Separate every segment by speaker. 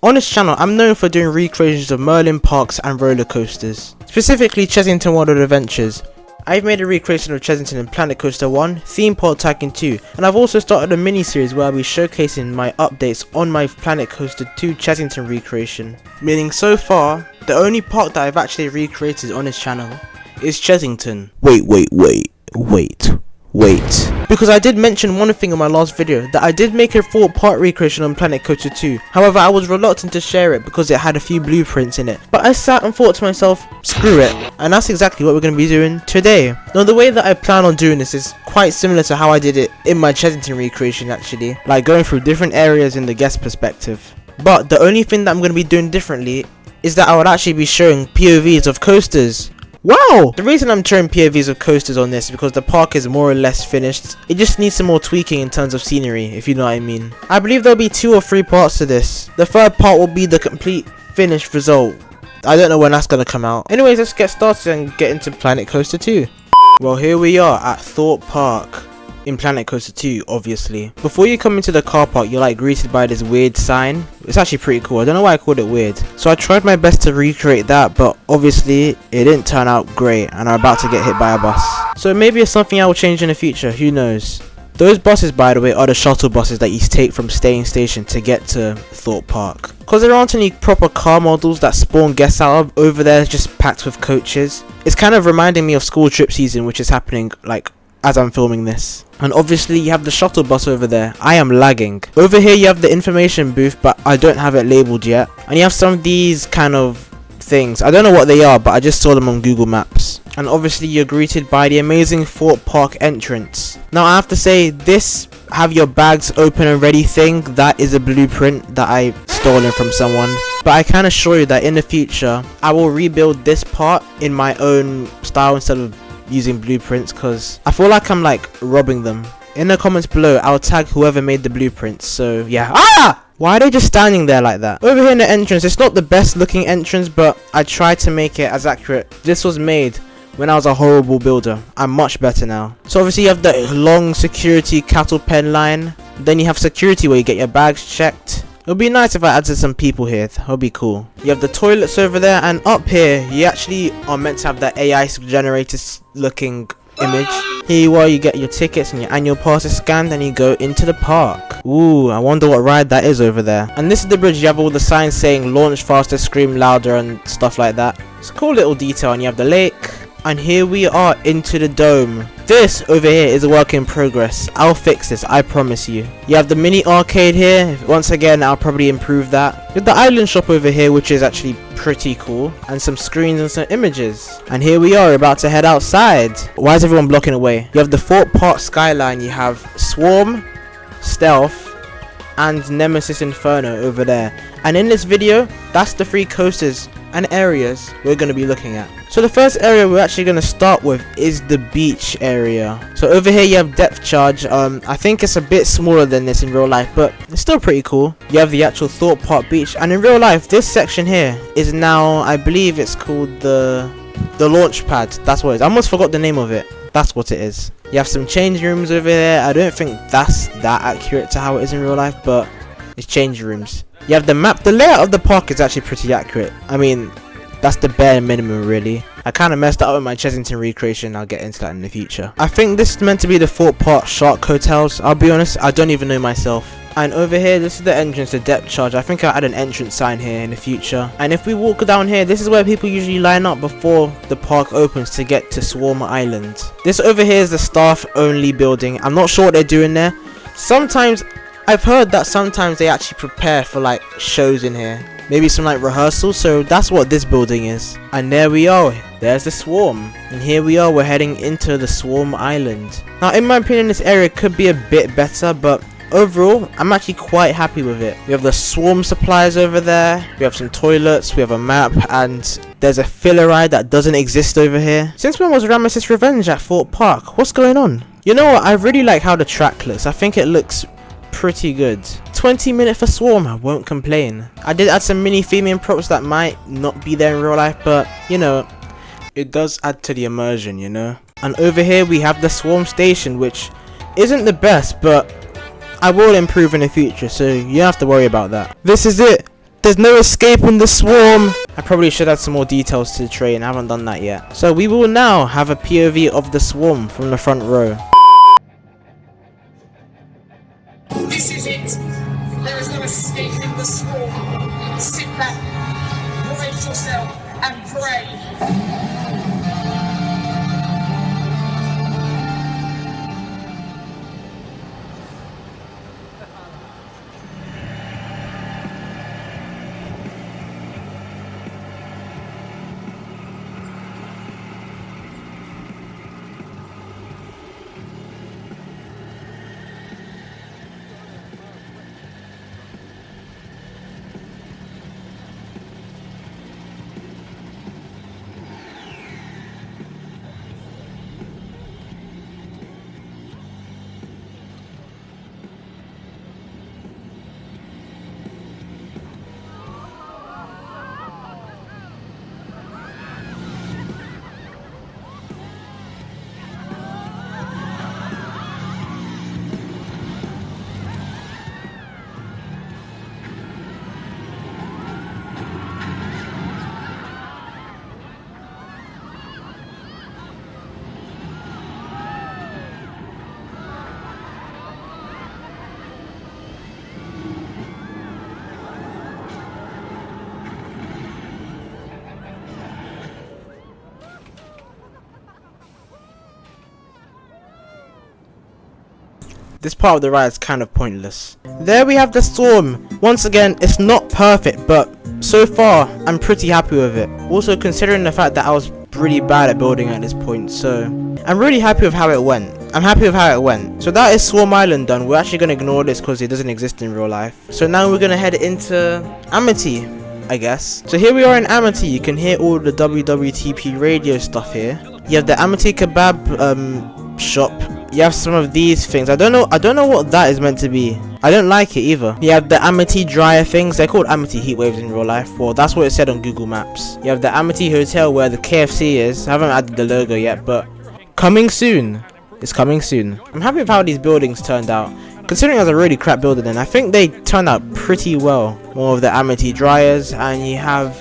Speaker 1: On this channel, I'm known for doing recreations of Merlin parks and roller coasters, specifically Chessington World of Adventures. I've made a recreation of Chessington in Planet Coaster 1, Theme Park Tycoon 2, and I've also started a mini-series where I'll be showcasing my updates on my Planet Coaster 2 Chessington recreation. Meaning so far, the only park that I've actually recreated on this channel is Chessington. Wait. Because I did mention one thing in my last video, that I did make a Thorpe Park recreation on Planet Coaster 2. However, I was reluctant to share it because it had a few blueprints in it. But I sat and thought to myself, screw it. And that's exactly what we're going to be doing today. Now, the way that I plan on doing this is quite similar to how I did it in my Chessington recreation actually. Like going through different areas in the guest perspective. But the only thing that I'm going to be doing differently is that I would actually be showing POVs of coasters. Wow! The reason I'm showing POVs of coasters on this is because the park is more or less finished. It just needs some more tweaking in terms of scenery, if you know what I mean. I believe there'll be 2 or 3 parts to this. The third part will be the complete finished result. I don't know when that's gonna come out. Anyways, let's get started and get into Planet Coaster 2. Well, here we are at Thorpe Park in Planet Coaster 2, obviously. Before you come into the car park, you're like greeted by this weird sign. It's actually pretty cool. I don't know why I called it weird. So I tried my best to recreate that, but obviously it didn't turn out great and I'm about to get hit by a bus. So maybe it's something I will change in the future, who knows. Those buses, by the way, are the shuttle buses that you take from Station to get to Thorpe Park. Because there aren't any proper car models that spawn guests out of, over there it's just packed with coaches. It's kind of reminding me of school trip season, which is happening like as I'm filming this. And obviously you have the shuttle bus over there. I am lagging. Over here you have the information booth, but I don't have it labeled yet. And you have some of these kind of things. I don't know what they are, but I just saw them on Google Maps. And obviously you're greeted by the amazing Thorpe Park entrance. Now I have to say, this have your bags open and ready thing, that is a blueprint that I stolen from someone. But I can assure you that in the future I will rebuild this part in my own style instead of using blueprints, because I feel like I'm like robbing them. In the comments below I'll tag whoever made the blueprints, so yeah. Why are they just standing there like that? Over here in the entrance, it's not the best looking entrance, but I tried to make it as accurate. This was made when I was a horrible builder. I'm much better now. So obviously you have the long security cattle pen line, then you have security where you get your bags checked. It would be nice if I added some people here, that would be cool. You have the toilets over there, and up here you actually are meant to have that AI generated looking image. Here you are, you get your tickets and your annual passes scanned and you go into the park. Ooh, I wonder what ride that is over there. And this is the bridge. You have all the signs saying launch faster, scream louder and stuff like that. It's a cool little detail. And you have the lake. And here we are into the dome. This over here is a work in progress. I'll fix this, I promise you. You have the mini arcade here. Once again, I'll probably improve that. You have the island shop over here, which is actually pretty cool. And some screens and some images. And here we are about to head outside. Why is everyone blocking away? You have the Thorpe Park skyline. You have Swarm, Stealth, and Nemesis Inferno over there. And in this video, that's the 3 coasters and areas we're going to be looking at. So the first area we're actually going to start with is the beach area. So over here you have depth charge. I think it's a bit smaller than this in real life, but it's still pretty cool. You have the actual Thorpe Park beach, and in real life this section here is now, I believe it's called the launch pad. That's what it is. I almost forgot the name of it. That's what it is. You have some change rooms over there. I don't think that's that accurate to how it is in real life, but it's change rooms. You have the map. The layout of the park is actually pretty accurate. I mean, that's the bare minimum really. I kind of messed up with my Chessington recreation. I'll get into that in the future. I think this is meant to be the Thorpe Park Shark Hotels. I'll be honest, I don't even know myself. And over here, this is the entrance to depth charge. I think I'll add an entrance sign here in the future. And if we walk down here, this is where people usually line up before the park opens to get to Swarm Island. This over here is the staff only building. I'm not sure what they're doing there. Sometimes I've heard that sometimes they actually prepare for like shows in here, maybe some like rehearsals, so that's what this building is. And there we are, there's the Swarm, and here we are, we're heading into the Swarm Island. Now in my opinion this area could be a bit better, but overall I'm actually quite happy with it. We have the Swarm supplies over there, we have some toilets, we have a map, and there's a filler ride that doesn't exist over here. Since when was Nemesis Revenge at Thorpe Park? What's going on? You know what, I really like how the track looks. I think it looks pretty good. 20 minutes for Swarm, I won't complain. I did add some mini theming props that might not be there in real life, but you know, it does add to the immersion, you know. And over here we have the Swarm station, which isn't the best, but I will improve in the future, so you don't have to worry about that. This is it, There's no escaping the swarm. I probably should add some more details to the train. I haven't done that yet. So we will now have a POV of the swarm from the front row.
Speaker 2: This is it. There is no escaping the swarm. Sit back, brace yourself, and pray.
Speaker 1: This part of the ride is kind of pointless. There we have the storm. Once again, it's not perfect, but so far, I'm pretty happy with it. Also, considering the fact that I was pretty bad at building at this point, so I'm really happy with how it went. So that is Swarm Island done. We're actually going to ignore this because it doesn't exist in real life. So now we're going to head into Amity, I guess. So here we are in Amity. You can hear all the WWTP radio stuff here. You have the Amity kebab shop. You have some of these things. I don't know what that is meant to be. I don't like it either. You have the Amity dryer things. They're called Amity heat waves in real life. Well, that's what it said on Google Maps. You have the Amity hotel where the KFC is. I haven't added the logo yet, but coming soon. It's coming soon. I'm happy with how these buildings turned out. Considering it was a really crap building, and I think they turned out pretty well. More of the Amity dryers, and you have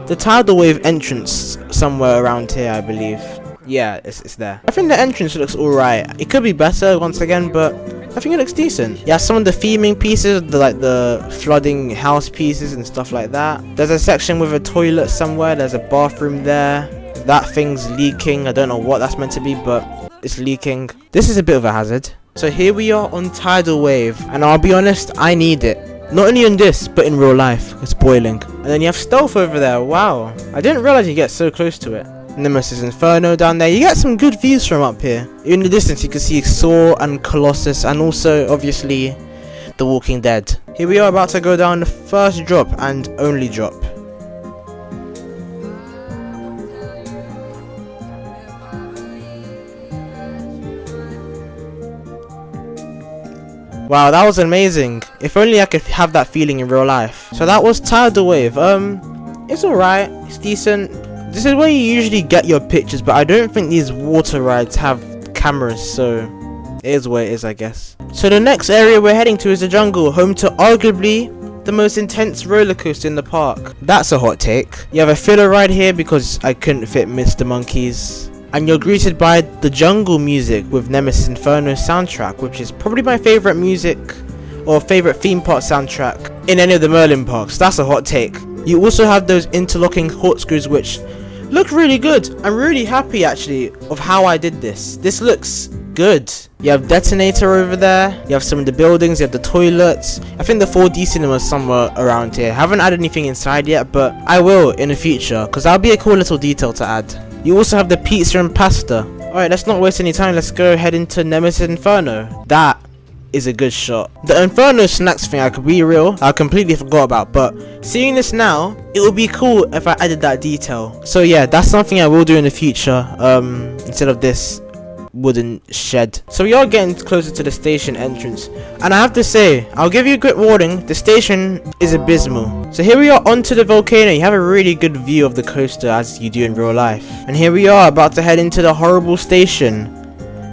Speaker 1: the Tidal Wave entrance somewhere around here, I believe. Yeah, it's there. I think the entrance looks alright. It could be better once again, but I think it looks decent. Yeah, some of the theming pieces, like the flooding house pieces and stuff like that. There's a section with a toilet somewhere. There's a bathroom there. That thing's leaking. I don't know what that's meant to be, but it's leaking. This is a bit of a hazard. So here we are on Tidal Wave, and I'll be honest, I need it. Not only on this, but in real life. It's boiling. And then you have stealth over there. Wow. I didn't realize you get so close to it. Nemesis Inferno down there. You get some good views from up here. In the distance you can see Saw and Colossus, and also obviously The Walking Dead. Here we are about to go down the first drop and only drop. Wow, that was amazing. If only I could have that feeling in real life. So that was Tidal Wave. It's alright. It's decent. This is where you usually get your pictures, but I don't think these water rides have cameras, so it is what it is, I guess. So the next area we're heading to is the jungle, home to arguably the most intense roller coaster in the park. That's a hot take. You have a filler ride here because I couldn't fit Mr. Monkeys. And you're greeted by the jungle music with Nemesis Inferno soundtrack, which is probably my favorite music or favorite theme park soundtrack in any of the Merlin parks. That's a hot take. You also have those interlocking corkscrews which look really good. I'm really happy actually of how I did this. This looks good. You have detonator over there. You have some of the buildings. You have the toilets. I think the 4D cinema is somewhere around here. Haven't added anything inside yet, but I will in the future because that'll be a cool little detail to add. You also have the pizza and pasta. Alright, let's not waste any time. Let's go head into Nemesis Inferno. That is a good shot. The Inferno snacks thing, I could be real, I completely forgot about, but seeing this now, it would be cool if I added that detail. So yeah, that's something I will do in the future, instead of this wooden shed. So we are getting closer to the station entrance, and I have to say, I'll give you a quick warning, the station is abysmal. So here we are onto the volcano. You have a really good view of the coaster as you do in real life, and here we are about to head into the horrible station.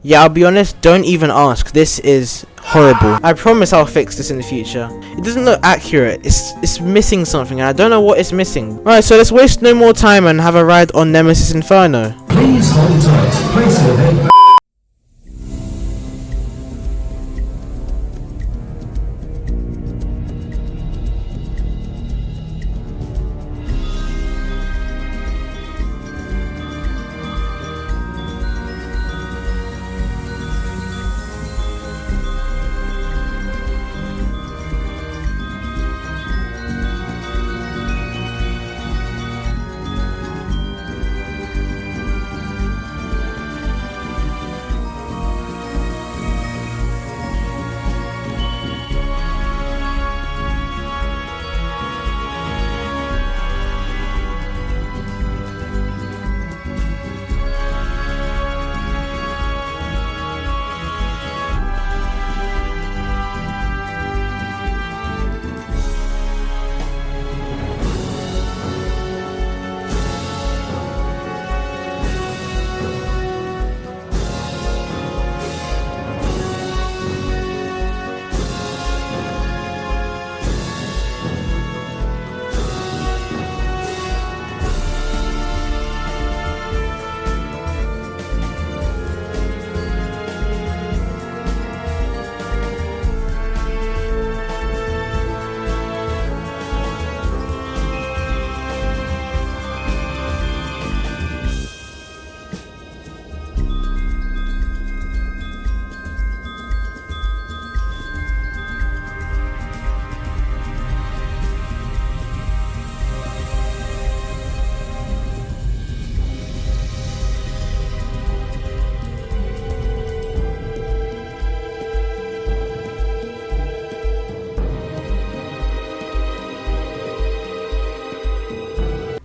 Speaker 1: Yeah, I'll be honest, don't even ask. This is horrible. I promise I'll fix this in the future. It doesn't look accurate. It's missing something and I don't know what it's missing. Alright, so let's waste no more time and have a ride on Nemesis Inferno.
Speaker 3: Please hold tight. Place your head back.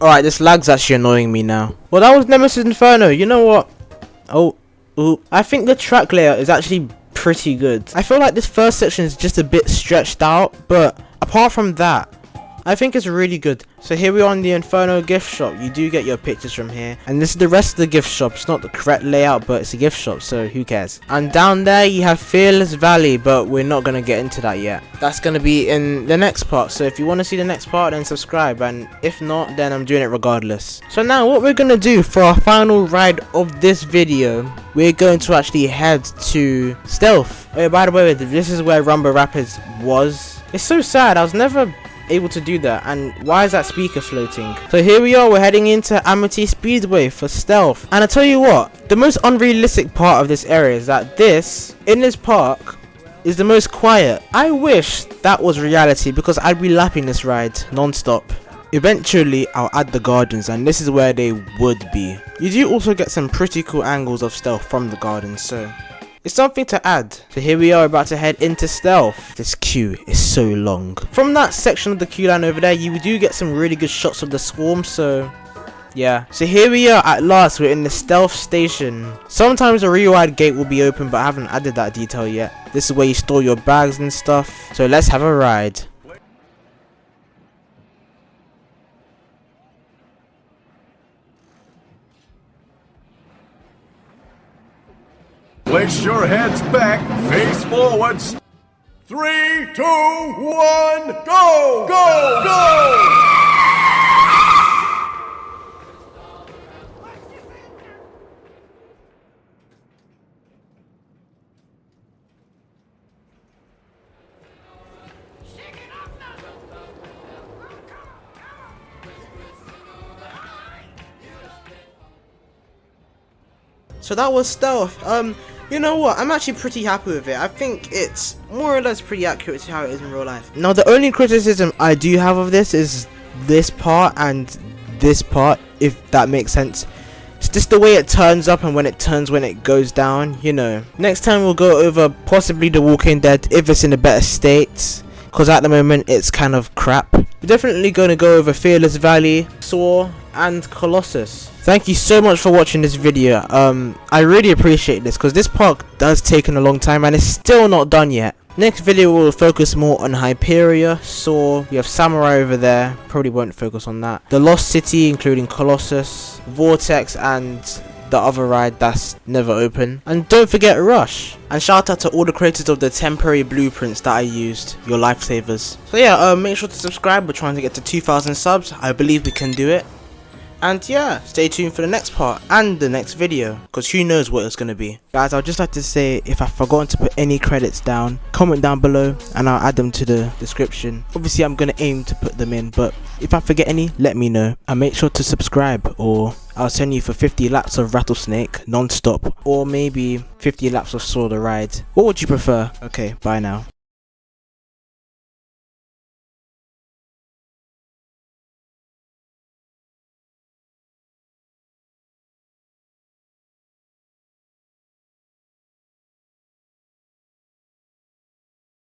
Speaker 1: Alright, this lag's actually annoying me now. Well, that was Nemesis Inferno. You know what? Ooh. I think the track layout is actually pretty good. I feel like this first section is just a bit stretched out, but apart from that, I think it's really good. So here we are in the Inferno gift shop. You do get your pictures from here. And this is the rest of the gift shop. It's not the correct layout, but it's a gift shop, so who cares? And down there you have Fearless Valley, but we're not going to get into that yet. That's going to be in the next part. So if you want to see the next part, then subscribe. And if not, then I'm doing it regardless. So now what we're going to do for our final ride of this video, we're going to actually head to Stealth. Oh, by the way, this is where Rumba Rapids was. It's so sad. I was never able to do that, and why is that speaker floating? So here we are, we're heading into Amity Speedway for Stealth. And I tell you what, the most unrealistic part of this area is that in this park is the most quiet. I wish that was reality, because I'd be lapping this ride non-stop. Eventually I'll add the gardens, and this is where they would be. You do also get some pretty cool angles of Stealth from the gardens, so it's something to add. So here we are about to head into Stealth. This queue is so long. From that section of the queue line over there, you do get some really good shots of the swarm, so yeah. So here we are, at last, we're in the Stealth station. Sometimes the rewired gate will be open, but I haven't added that detail yet. This is where you store your bags and stuff. So let's have a ride.
Speaker 4: Place your heads back, face forwards. 3, 2, 1, go! Go! Go!
Speaker 1: So that was Stealth. You know what, I'm actually pretty happy with it. I think it's more or less pretty accurate to how it is in real life. Now the only criticism I do have of this is this part and this part, if that makes sense. It's just the way it turns up and when it goes down, you know. Next time we'll go over possibly The Walking Dead if it's in a better state, because at the moment it's kind of crap. We're definitely going to go over Fearless Valley, Saw, and Colossus. Thank you so much for watching this video. I really appreciate this, because this park does take a long time and it's still not done yet. Next video will focus more on Hyperia, Saw, we have Samurai over there, probably won't focus on that. The Lost City, including Colossus, Vortex, and the other ride that's never open. And don't forget Rush. And shout out to all the creators of the temporary blueprints that I used, your lifesavers. So yeah, make sure to subscribe. We're trying to get to 2,000 subs. I believe we can do it. And yeah, stay tuned for the next part and the next video, because who knows what it's going to be. Guys, I'd just like to say, if I've forgotten to put any credits down, comment down below and I'll add them to the description. Obviously I'm going to aim to put them in, but if I forget any, let me know. And make sure to subscribe, or I'll send you for 50 laps of Rattlesnake non-stop, or maybe 50 laps of Saw the Ride. What would you prefer? Okay, bye now.